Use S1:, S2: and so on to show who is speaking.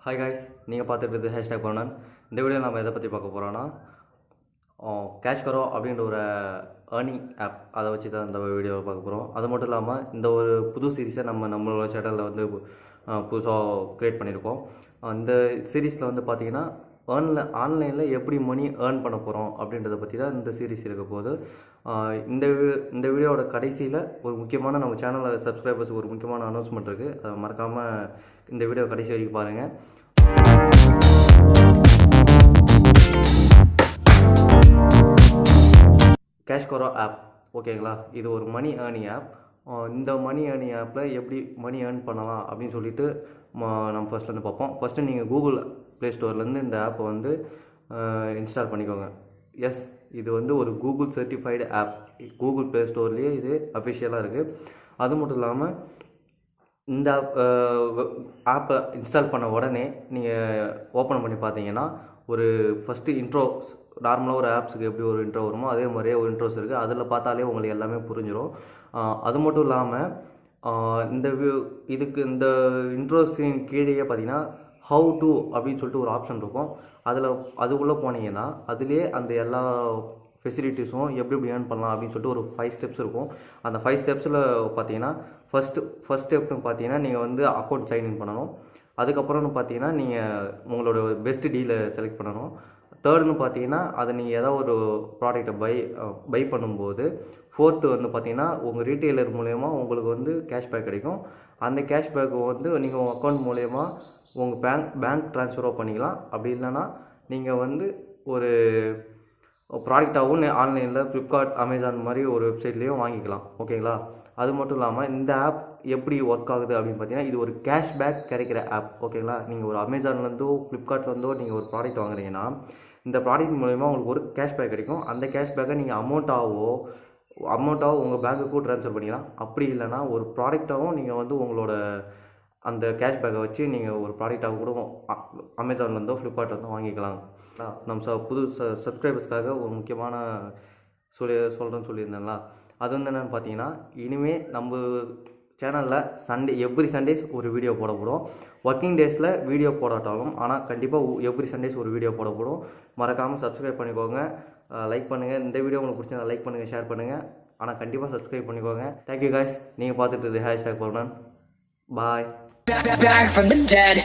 S1: Hi guys, நீங்கள் பார்த்துட்டு இருக்குது #Parkunan. இந்த வீடியோ நம்ம எதை பற்றி பார்க்க போகிறோன்னா cashkaro அப்படின்ற ஒரு ஏர்னிங் ஆப், அதை வச்சு தான் இந்த வீடியோவை பார்க்க போகிறோம். அது மட்டும் இல்லாமல் இந்த ஒரு புது சீரீஸை நம்மளோட சேனலில் வந்து புதுசாக க்ரியேட் பண்ணியிருக்கோம். இந்த சீரீஸில் வந்து பார்த்திங்கன்னா ஆன்லைனில் எப்படி மணி ஏர்ன் பண்ண போகிறோம் அப்படின்றத பற்றி தான் இந்த சீரீஸ் இருக்க போது. இந்த வீடியோவோட கடைசியில் ஒரு முக்கியமான நம்ம சேனலில் சப்ஸ்கிரைபர்ஸுக்கு ஒரு முக்கியமான அனௌன்ஸ்மெண்ட் இருக்குது. அதை மறக்காமல் இந்த வீடியோ கடைசி வரைக்கும் பாருங்கள். cashkaro ஆப் ஓகேங்களா, இது ஒரு மணி ஏர்னிங் ஆப். இந்த மணி ஏர்னிங் ஆப்பில் எப்படி மணி ஏர்ன் பண்ணலாம் அப்படின்னு சொல்லிட்டு நம்ம ஃபஸ்ட்லேருந்து பார்ப்போம். ஃபஸ்ட்டு நீங்கள் கூகுள் ப்ளே ஸ்டோர்லேருந்து இந்த ஆப்பை வந்து இன்ஸ்டால் பண்ணிக்கோங்க. எஸ், இது வந்து ஒரு Google certified app. Google play ஸ்டோர்லேயே இது அஃபிஷியலாக இருக்குது. அது மட்டும் இல்லாமல் இந்த ஆப்பை இன்ஸ்டால் பண்ண உடனே நீங்கள் ஓப்பன் பண்ணி பார்த்தீங்கன்னா ஒரு ஃபஸ்ட்டு இன்ட்ரோ, நார்மலாக ஒரு ஆப்ஸுக்கு எப்படி ஒரு இன்ட்ரோ வருமோ அதே மாதிரியே ஒரு இன்ட்ரோஸ் இருக்குது. அதில் பார்த்தாலே உங்களுக்கு எல்லாமே புரிஞ்சிடும். அது மட்டும் இல்லாமல் இந்த இன்ட்ரோ ஸ்க்ரீன் கீழேயே பார்த்தீங்கன்னா ஹவு டு அப்படின்னு சொல்லிட்டு ஒரு ஆப்ஷன் இருக்கும். அதுக்குள்ளே போனீங்கன்னா அதுலேயே அந்த எல்லா ஃபெசிலிட்டிஸும் எப்படி ஏர்ன் பண்ணலாம் அப்படின்னு சொல்லிட்டு ஒரு 5 ஸ்டெப்ஸ் இருக்கும். அந்த 5 ஸ்டெப்ஸில் பார்த்தீங்கன்னா ஃபஸ்ட் ஸ்டெப்னு பார்த்தீங்கன்னா நீங்கள் வந்து அக்கௌண்ட் சைன்இன் பண்ணணும். அதுக்கப்புறம்னு பார்த்தீங்கன்னா நீங்கள் உங்களோட பெஸ்ட் டீலை செலக்ட் பண்ணணும். தேர்டுன்னு பார்த்தீங்கன்னா அதை நீங்கள் ஏதாவது ஒரு ப்ராடக்டை பை பண்ணும்போது, ஃபோர்த்து வந்து பார்த்தீங்கன்னா உங்கள் ரீட்டெயிலர் மூலயமா உங்களுக்கு வந்து கேஷ்பேக் கிடைக்கும். அந்த கேஷ்பேக்கை வந்து நீங்கள் உங்கள் அக்கௌண்ட் மூலயமா உங்கள் பேங்க் ட்ரான்ஸ்ஃபரோ பண்ணிக்கலாம். அப்படி இல்லைன்னா நீங்கள் வந்து ஒரு ப்ராடக்டாகவும் ஆன்லைனில் ஃப்ளிப்கார்ட், அமேசான் மாதிரி ஒரு வெப்சைட்லேயும் வாங்கிக்கலாம். ஓகேங்களா, அது மட்டும் இல்லாமல் இந்த ஆப் எப்படி ஒர்க் ஆகுது அப்படின்னு பார்த்தீங்கன்னா இது ஒரு கேஷ்பேக் கிடைக்கிற ஆப். ஓகேங்களா, நீங்கள் ஒரு அமேசான்லேருந்தோ ஃப்ளிப்கார்ட்லேருந்தோ நீங்கள் ஒரு ப்ராடக்ட் வாங்குறீங்கன்னா இந்த ப்ராடக்ட் மூலமா உங்களுக்கு ஒரு கேஷ்பேக் கிடைக்கும். அந்த கேஷ்பேக்கை நீங்கள் அமௌண்ட்டாகவோ உங்கள் பேங்க்குக்கும் ட்ரான்ஸ்ஃபர் பண்ணிக்கலாம். அப்படி இல்லைனா ஒரு ப்ராடக்டாகவும் நீங்கள் வந்து உங்களோட அந்த கேஷ்பேக்கை வச்சு நீங்கள் ஒரு ப்ராடக்டாக கூட அமேசான்லேருந்தோ ஃப்ளிப்கார்ட்லேருந்தோ வாங்கிக்கலாம். நம்ம புது சப்ஸ்கிரைபர்ஸ்க்காக ஒரு முக்கியமான சொல்கிறேன்னு சொல்லியிருந்தேன்ல, அது வந்து என்னென்னு பார்த்தீங்கன்னா இனிமேல் நம்ம சேனலில் எவ்ரி சண்டேஸ் ஒரு வீடியோ போடப்படும். ஒர்க்கிங் டேஸில் வீடியோ போடாட்டாலும் ஆனால் கண்டிப்பாக எவ்ரி சண்டேஸ் ஒரு வீடியோ போடப்படும். மறக்காமல் சப்ஸ்கிரைப் பண்ணிக்கோங்க, லைக் பண்ணுங்கள். இந்த வீடியோ உங்களுக்கு பிடிச்சா லைக் பண்ணுங்கள், ஷேர் பண்ணுங்கள். ஆனால் கண்டிப்பாக சப்ஸ்கிரைப் பண்ணிக்கோங்க. Thank you guys. நீங்கள் பார்த்துட்டு இருக்குது #Parkunan. Bye. Back from the dead.